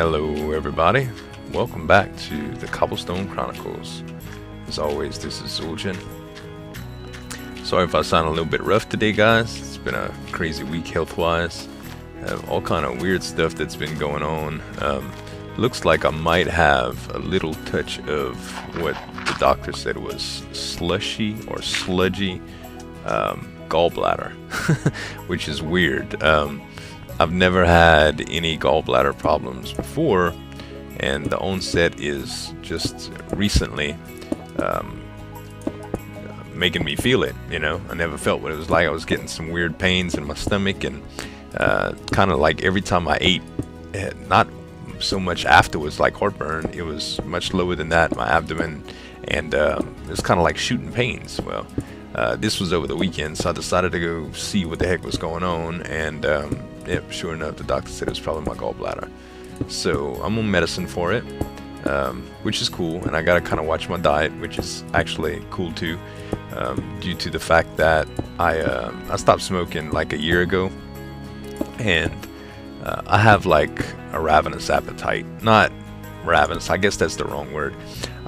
Hello everybody, welcome back to the Cobblestone Chronicles. As always, this is Zueljin. Sorry if I sound a little bit rough today, guys. It's been a crazy week health-wise. Have all kind of weird stuff that's been going on. Looks like I might have a little touch of what the doctor said was slushy or sludgy gallbladder, which is weird. I've never had any gallbladder problems before, and the onset is just recently making me feel it. You know, I never felt what it was like. I was getting some weird pains in my stomach, and kind of like every time I ate, not so much afterwards like heartburn, it was much lower than that, my abdomen, and it's kind of like shooting pains. Well, this was over the weekend, so I decided to go see what the heck was going on, and yep, sure enough, the doctor said it was probably my gallbladder. So I'm on medicine for it, which is cool, and I gotta kind of watch my diet, which is actually cool too, due to the fact that I stopped smoking like a year ago, and I have like a ravenous appetite. Not ravenous, I guess that's the wrong word.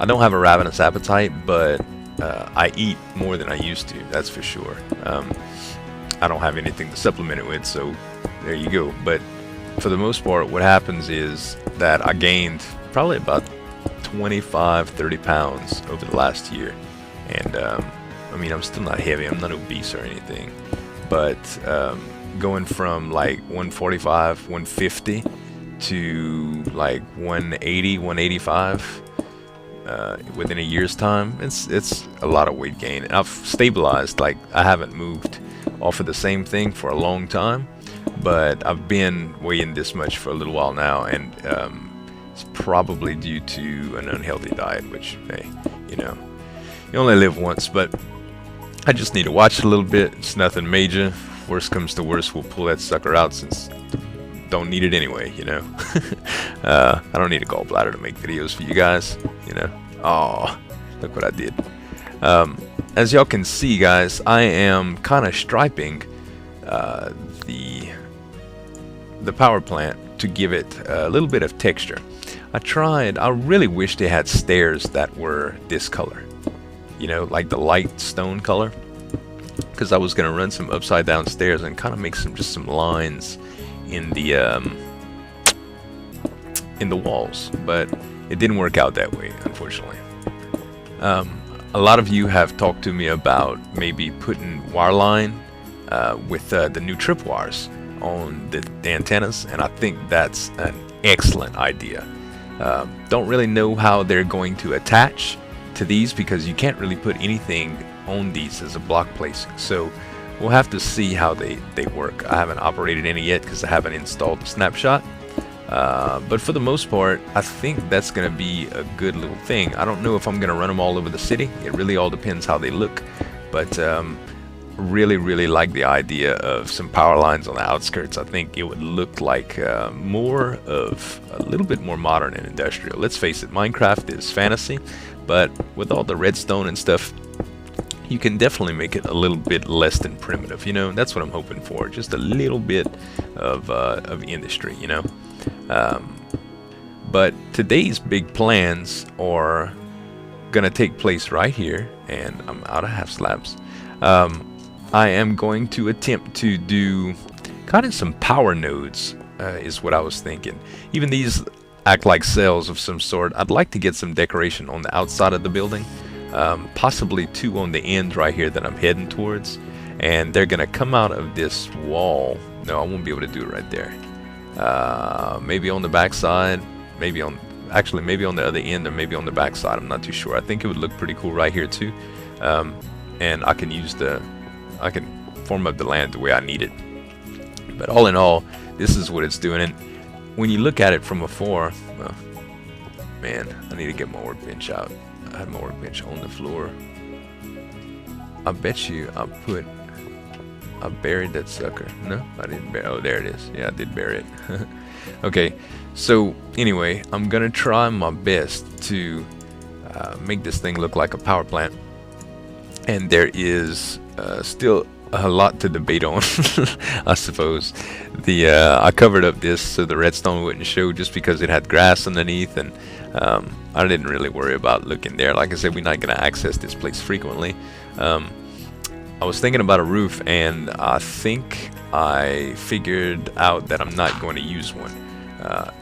I don't have a ravenous appetite, but I eat more than I used to, that's for sure. I don't have anything to supplement it with, so there you go. But for the most part, what happens is that I gained probably about 25-30 pounds over the last year, and I mean, I'm still not heavy, I'm not obese or anything, but going from like 145, 150 to like 180, 185 within a year's time, it's a lot of weight gain. And I've stabilized, like I haven't moved off of the same thing for a long time, but I've been weighing this much for a little while now, and it's probably due to an unhealthy diet, which, hey, you know, you only live once. But I just need to watch it a little bit. It's nothing major. Worst comes to worst, we'll pull that sucker out, since don't need it anyway, you know. I don't need a gallbladder to make videos for you guys, you know. Oh, look what I did. As y'all can see, guys, I am kind of striping the power plant to give it a little bit of texture. I really wish they had stairs that were this color, you know, like the light stone color, because I was gonna run some upside down stairs and kind of make just some lines in the walls, but it didn't work out that way, unfortunately. A lot of you have talked to me about maybe putting wireline with the new tripwires on the antennas, and I think that's an excellent idea. Don't really know how they're going to attach to these, because you can't really put anything on these as a block placing, so we'll have to see how they work. I haven't operated any yet because I haven't installed the snapshot, but for the most part, I think that's going to be a good little thing. I don't know if I'm going to run them all over the city. It really all depends how they look, but really like the idea of some power lines on the outskirts. I think it would look like more of a little bit more modern and industrial. Let's face it, Minecraft is fantasy, but with all the redstone and stuff, you can definitely make it a little bit less than primitive, you know. That's what I'm hoping for, just a little bit of industry, you know. But today's big plans are gonna take place right here, and I'm out of half slabs. I am going to attempt to do kind of some power nodes, is what I was thinking. Even these act like cells of some sort. I'd like to get some decoration on the outside of the building. Possibly two on the end right here that I'm heading towards, and they're gonna come out of this wall. No, I won't be able to do it right there. Maybe on the back side, maybe on the other end, or maybe on the back side. I'm not too sure. I think it would look pretty cool right here too, and I can form up the land the way I need it. But all in all, this is what it's doing, and when you look at it from afar, well, man, I need to get my workbench out. I had my workbench on the floor. I bet you I buried that sucker. No, I didn't bury. Oh, there it is. Yeah, I did bury it. Okay, so anyway, I'm gonna try my best to make this thing look like a power plant, and there is still a lot to debate on, I suppose. The I covered up this so the redstone wouldn't show just because it had grass underneath, and I didn't really worry about looking there. Like I said, we're not going to access this place frequently. Um, I was thinking about a roof, and I think I figured out that I'm not going to use one.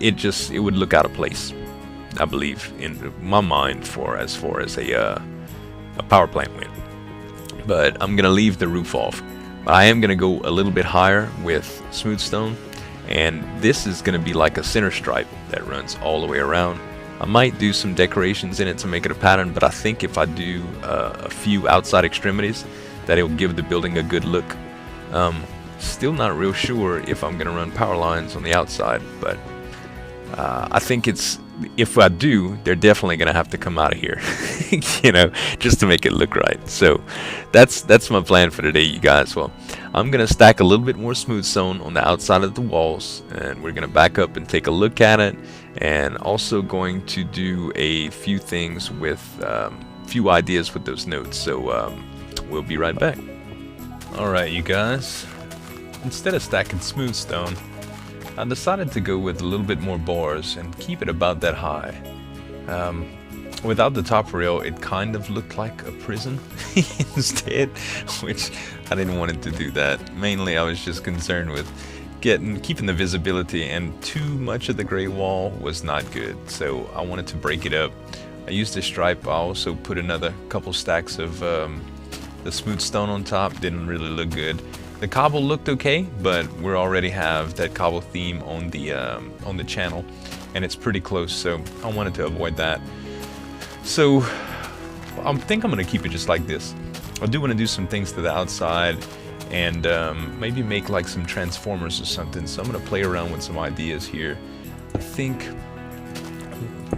It would look out of place, I believe, in my mind, for as far as a power plant went. But I'm gonna leave the roof off. But I am gonna go a little bit higher with smooth stone, and this is gonna be like a center stripe that runs all the way around. I might do some decorations in it to make it a pattern, but I think if I do a few outside extremities, that it will give the building a good look. Still not real sure if I'm gonna run power lines on the outside, but I think if I do, they're definitely gonna have to come out of here, you know, just to make it look right. So that's my plan for today, you guys. Well, I'm gonna stack a little bit more smooth stone on the outside of the walls, and we're gonna back up and take a look at it, and also going to do a few things with few ideas with those notes. So we'll be right back. All right, you guys. Instead of stacking smooth stone, I decided to go with a little bit more bars and keep it about that high. Without the top rail, it kind of looked like a prison instead, which I didn't want it to do that. Mainly, I was just concerned with keeping the visibility, and too much of the gray wall was not good, so I wanted to break it up. I used a stripe. I also put another couple stacks of the smooth stone on top. Didn't really look good. The cobble looked okay, but we already have that cobble theme on the channel, and it's pretty close, so I wanted to avoid that. So I think I'm gonna keep it just like this. I do want to do some things to the outside, and maybe make like some transformers or something. So I'm gonna play around with some ideas here. I think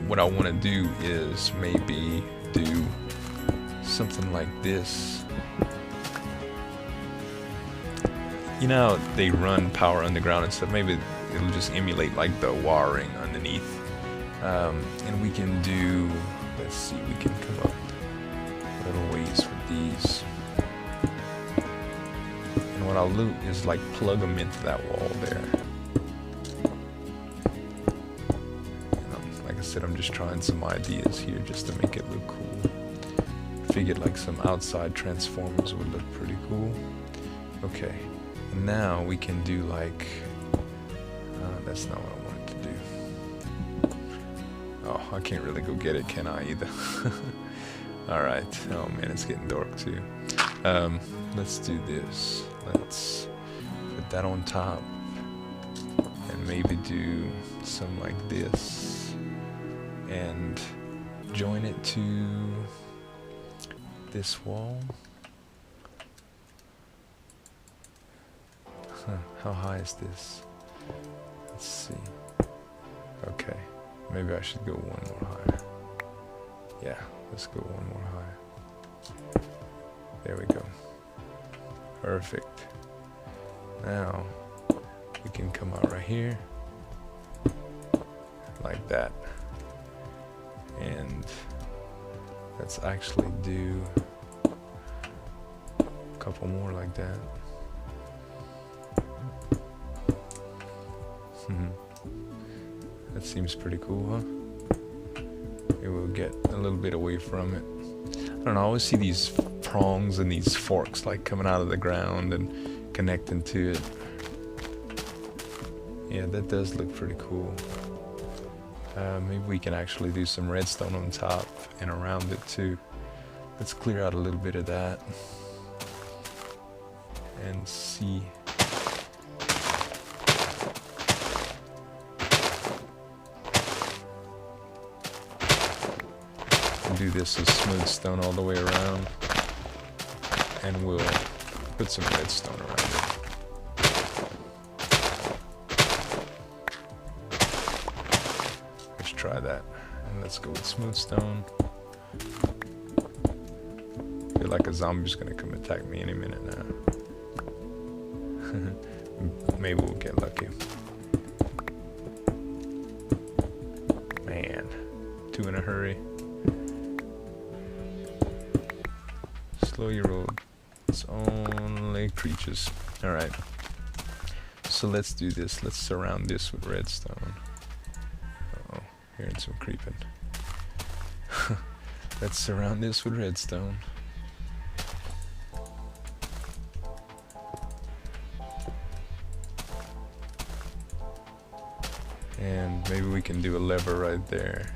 what I want to do is maybe do something like this. You know, they run power underground and stuff. Maybe it'll just emulate like the wiring underneath. And we can do, let's see, we can come up little ways with these. And what I'll do is like plug them into that wall there. And like I said, I'm just trying some ideas here just to make it look cool. Figured like some outside transformers would look pretty cool. Okay. Now we can do like, that's not what I wanted to do. Oh, I can't really go get it, can I, either? Alright, oh man, it's getting dark too. Let's do this. Let's put that on top, and maybe do some like this, and join it to this wall. How high is this? Let's see. Okay, maybe I should go one more higher. Yeah, let's go one more higher. There we go. Perfect. Now we can come out right here like that, and let's actually do a couple more like that. That seems pretty cool, huh? It will get a little bit away from it. I don't know, I always see these prongs and these forks like coming out of the ground and connecting to it. Yeah, that does look pretty cool. Maybe we can actually do some redstone on top and around it too. Let's clear out a little bit of that and see. Do this as smooth stone all the way around, and we'll put some redstone around it. Let's try that, and let's go with smooth stone. I feel like a zombie's gonna come attack me any minute now. Maybe we'll get lucky. Man, two in a hurry. Slow your roll. Creatures, only creatures. Alright. So let's do this. Let's surround this with redstone. Uh-oh, hearing some creeping. Let's surround this with redstone. And maybe we can do a lever right there.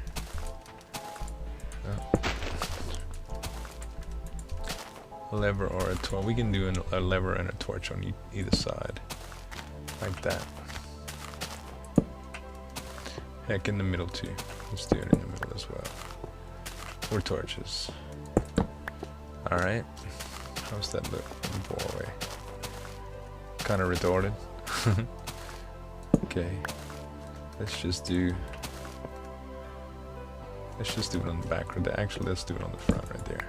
A lever or a torch. We can do a lever and a torch on either side. Like that. Heck, in the middle too. Let's do it in the middle as well. 4 torches. Alright. How's that look from far away? Kind of retarded. Okay. Let's just do it on the back right there. Actually, let's do it on the front right there.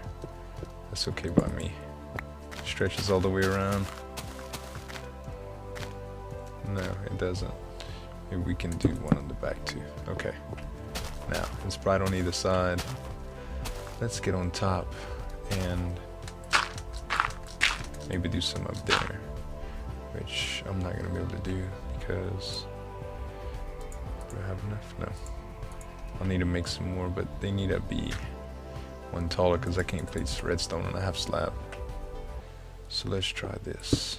That's okay by me. Stretches all the way around. No, it doesn't. Maybe we can do one on the back too. Okay. Now, it's bright on either side. Let's get on top and maybe do some up there, which I'm not gonna be able to do because do I have enough? No. I'll need to make some more, but they need to be one taller because I can't place redstone on a half slab. So let's try this.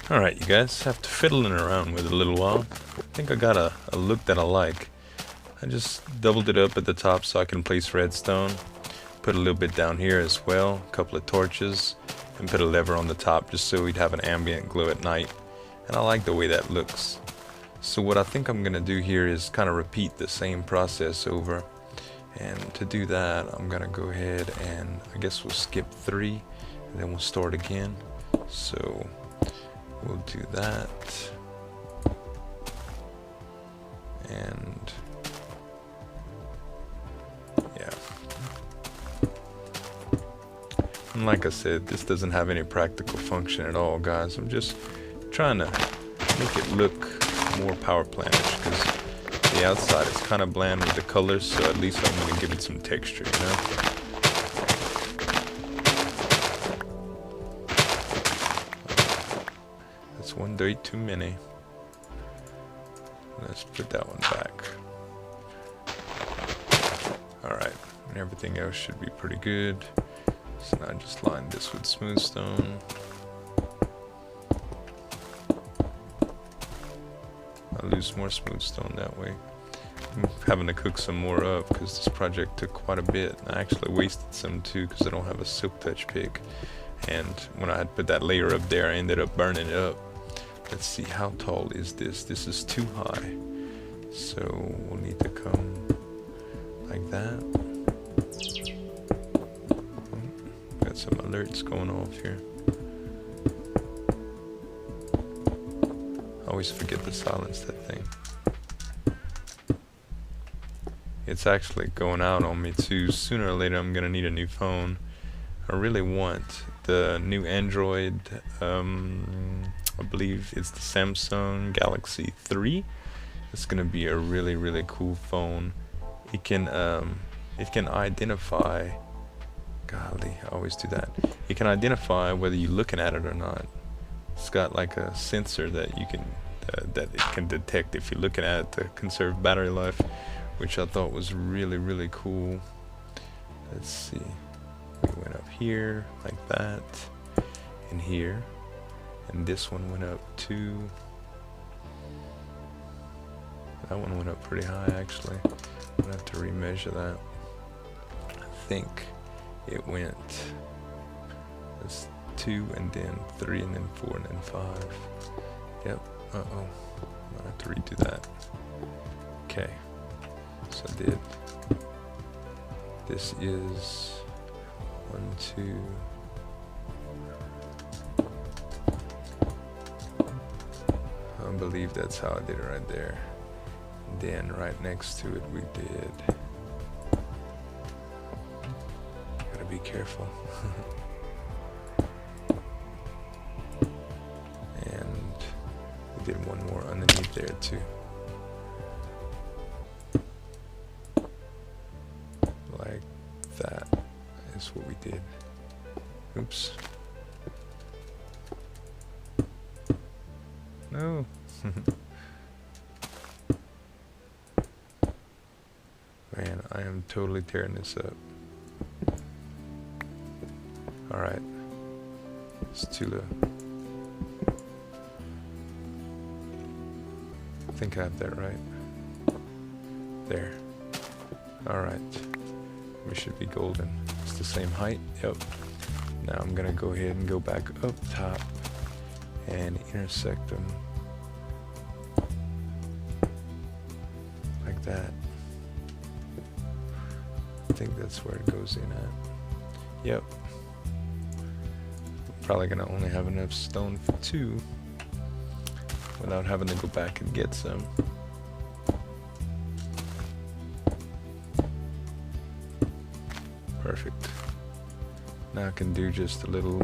Alright, you guys, after fiddling around with it a little while, I think I got a look that I like. I just doubled it up at the top so I can place redstone. Put a little bit down here as well, a couple of torches, and put a lever on the top just so we'd have an ambient glow at night. And I like the way that looks. So what I think I'm going to do here is kind of repeat the same process over. And to do that, I'm going to go ahead and I guess we'll skip 3 and then we'll start again. So we'll do that. And yeah. And like I said, this doesn't have any practical function at all, guys. I'm just trying to make it look more power plantish because the outside is kind of bland with the colors, so at least I'm going to give it some texture, you know? That's one dirt too many. Let's put that one back. Alright, and everything else should be pretty good. So now I just line this with smooth stone. I'll lose more smooth stone that way. I'm having to cook some more up because this project took quite a bit. I actually wasted some too because I don't have a silk touch pick. And when I had put that layer up there, I ended up burning it up. Let's see, how tall is this? This is too high. So we'll need to come like that. Got some alerts going off here. I always forget to silence that thing. It's actually going out on me too. Sooner or later I'm gonna need a new phone. I really want the new Android, I believe it's the Samsung Galaxy 3. It's gonna be a really, really cool phone. It can identify, golly, I always do that. It can identify whether you're looking at it or not. It's got like a sensor that you can, that it can detect if you're looking at it to conserve battery life, which I thought was really, really cool. Let's see. We went up here like that, and here, and this one went up too. That one went up pretty high actually. I'm gonna have to remeasure that. I think it went, it's 2 and then 3 and then 4 and then 5. Yep. Uh-oh. I'm gonna have to redo that. Okay. So I did. This is 1, 2. I believe that's how I did it right there. And then right next to it we did. Gotta be careful. And we did one more underneath there too. Oops. No. Man, I am totally tearing this up. Alright. It's too low. I think I have that right. There. Alright. We should be golden. It's the same height. Yep. Now I'm gonna go ahead and go back up top and intersect them like that. I think that's where it goes in at. Yep. Probably gonna only have enough stone for 2 without having to go back and get some. Perfect. Now I can do just a little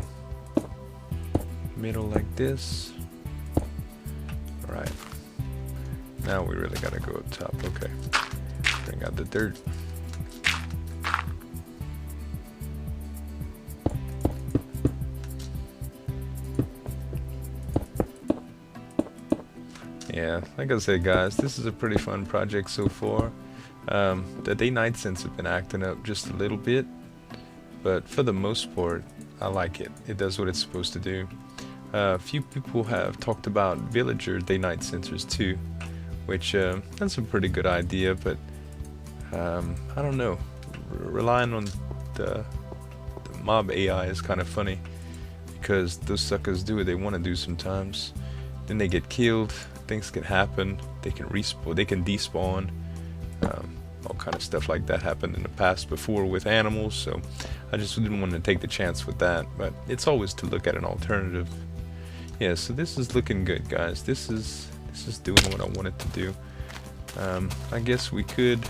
middle like this. Right. Now we really gotta go up top. Okay. Bring out the dirt. Yeah, like I said, guys, this is a pretty fun project so far. The day-night sense have been acting up just a little bit, but for the most part, I like it. It does what it's supposed to do. A few people have talked about villager day-night sensors too, which that's a pretty good idea, but I don't know. Relying on the mob AI is kind of funny, because those suckers do what they want to do sometimes. Then they get killed, things can happen, they can respawn, they can despawn. All kind of stuff like that happened in the past before with animals, so I just didn't want to take the chance with that. But it's always to look at an alternative. Yeah, so this is looking good, guys. This is doing what I wanted to do. I guess we could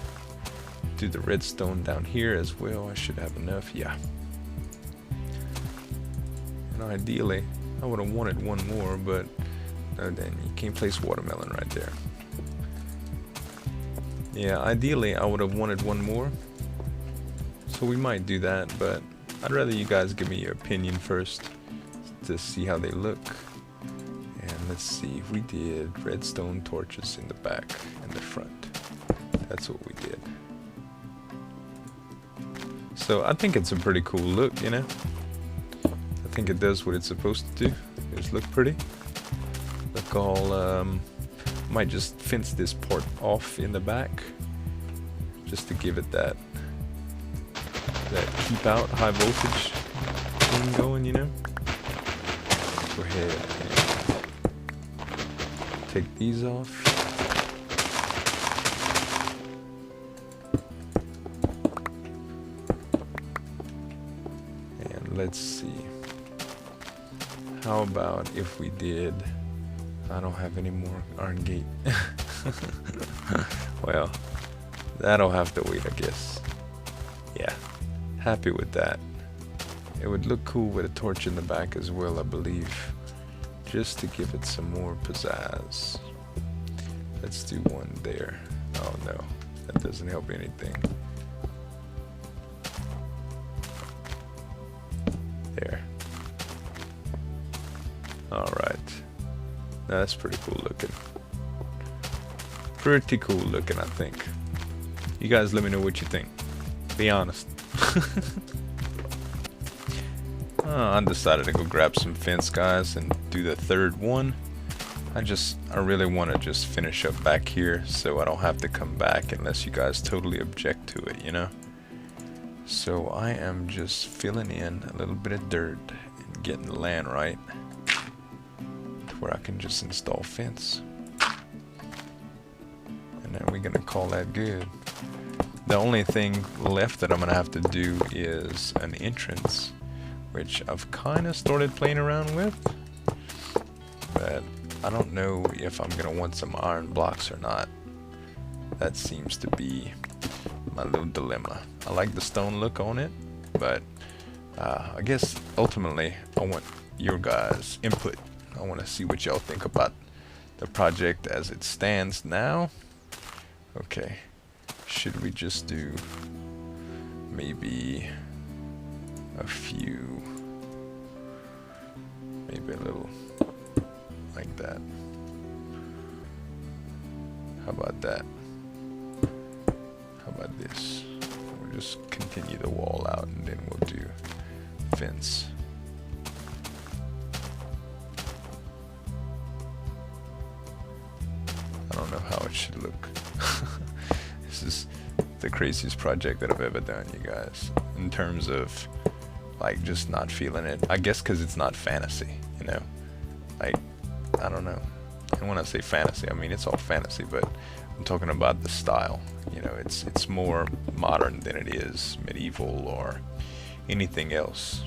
do the redstone down here as well. I should have enough, yeah. And ideally, I would have wanted one more, but no, then you can't place watermelon right there. Yeah, ideally I would have wanted one more, so we might do that, but I'd rather you guys give me your opinion first to see how they look. And let's see, if we did redstone torches in the back and the front. That's what we did. So I think it's a pretty cool look, you know. I think it does what it's supposed to do. Just look pretty. Look all might just fence this part off in the back just to give it that keep out high voltage thing going, you know. Go ahead and take these off. And let's see, how about if we did, I don't have any more iron gate. Well, that'll have to wait, I guess. Yeah, happy with that. It would look cool with a torch in the back as well, I believe, just to give it some more pizzazz. Let's do one there. Oh no, that doesn't help anything. There. Alright. That's pretty cool looking. Pretty cool looking, I think. You guys let me know what you think. Be honest. I decided to go grab some fence, guys, and do the third one. I really want to just finish up back here so I don't have to come back unless you guys totally object to it, you know? So I am just filling in a little bit of dirt and getting the land right, where I can just install fence, and then we're gonna call that good. The only thing left that I'm gonna have to do is an entrance, which I've kind of started playing around with, but I don't know if I'm gonna want some iron blocks or not. That seems to be my little dilemma. I like the stone look on it, but I guess ultimately I want your guys' input. I want to see what y'all think about the project as it stands now. Okay, should we just do maybe a few Maybe a little like that. How about that? How about this? We'll just continue the wall out and then we'll do fence. I don't know how it should look. This is the craziest project that I've ever done, you guys, in terms of like just not feeling it. I guess because it's not fantasy, you know, like I don't know. And when I say fantasy, I mean it's all fantasy, but I'm talking about the style. You know, it's more modern than it is medieval or anything else.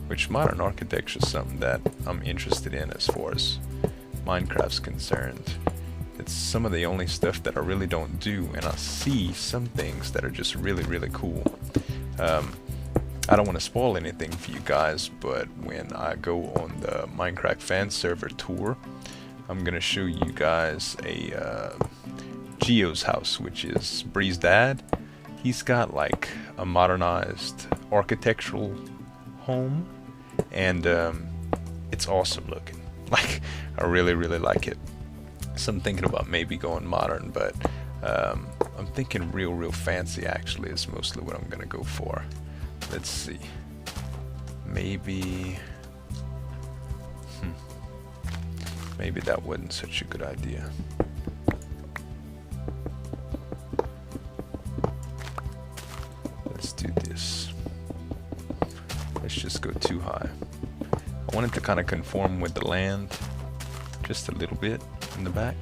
Which modern architecture is something that I'm interested in as far as Minecraft's concerned. It's some of the only stuff that I really don't do, and I see some things that are just really cool. I don't want to spoil anything for you guys, but when I go on the Minecraft fan server tour, I'm gonna show you guys a Geo's house, which is Bree's dad. He's got like a modernized architectural home, and it's awesome looking. Like, I really like it. So I'm thinking about maybe going modern, but I'm thinking real fancy actually is mostly what I'm gonna go for. Let's see. Maybe maybe that wasn't such a good idea. Let's do this. Let's just go too high. I want it to kind of conform with the land just a little bit in the back.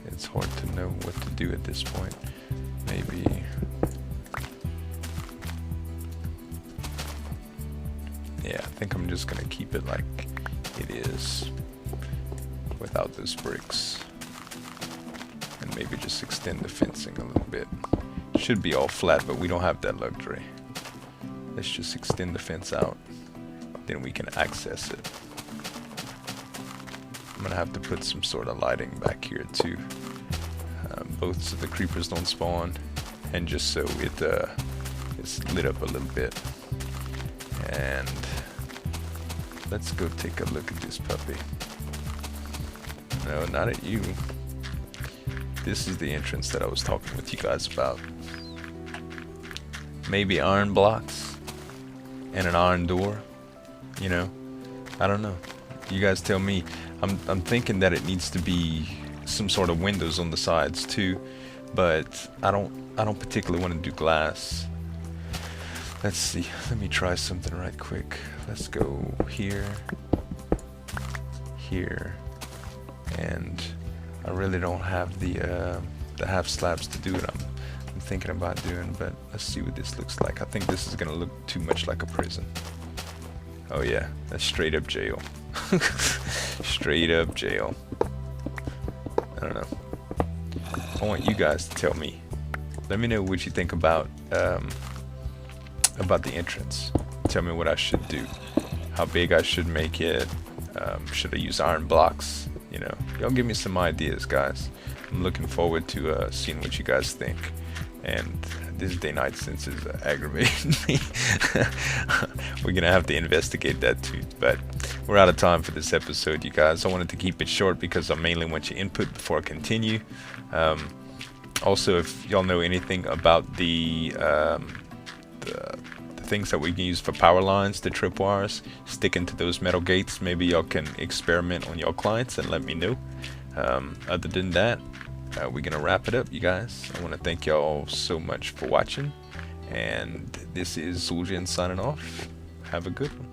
It's hard to know what to do at this point. Maybe yeah, I think I'm just gonna keep it like it is without those bricks, and maybe just extend the fencing a little bit. Should be all flat, but we don't have that luxury. Let's just extend the fence out, then we can access it. I'm gonna have to put some sort of lighting back here too, both so the creepers don't spawn, and just so it's lit up a little bit. And let's go take a look at this puppy. No, not at you. This is the entrance that I was talking with you guys about. Maybe iron blocks and an iron door, you know? I don't know. You guys tell me. I'm thinking that it needs to be some sort of windows on the sides too, but I don't particularly want to do glass. Let's see. Let me try something right quick. Let's go here, here, and I really don't have the half slabs to do it. I'm thinking about doing, but let's see what this looks like. I think this is gonna look too much like a prison. Oh yeah, that's straight up jail. Straight up jail. I don't know. I want you guys to tell me. Let me know what you think about the entrance. Tell me what I should do. How big I should make it. Should I use iron blocks? You know, y'all give me some ideas, guys. I'm looking forward to seeing what you guys think. And this day-night sense is aggravating me. We're gonna have to investigate that too. But we're out of time for this episode, you guys. I wanted to keep it short because I mainly want your input before I continue. Also, if y'all know anything about the things that we can use for power lines, the tripwires, sticking to those metal gates, maybe y'all can experiment on your clients and let me know. Other than that, we're gonna wrap it up, you guys. I want to thank y'all so much for watching, and this is Zueljin signing off. Have a good one.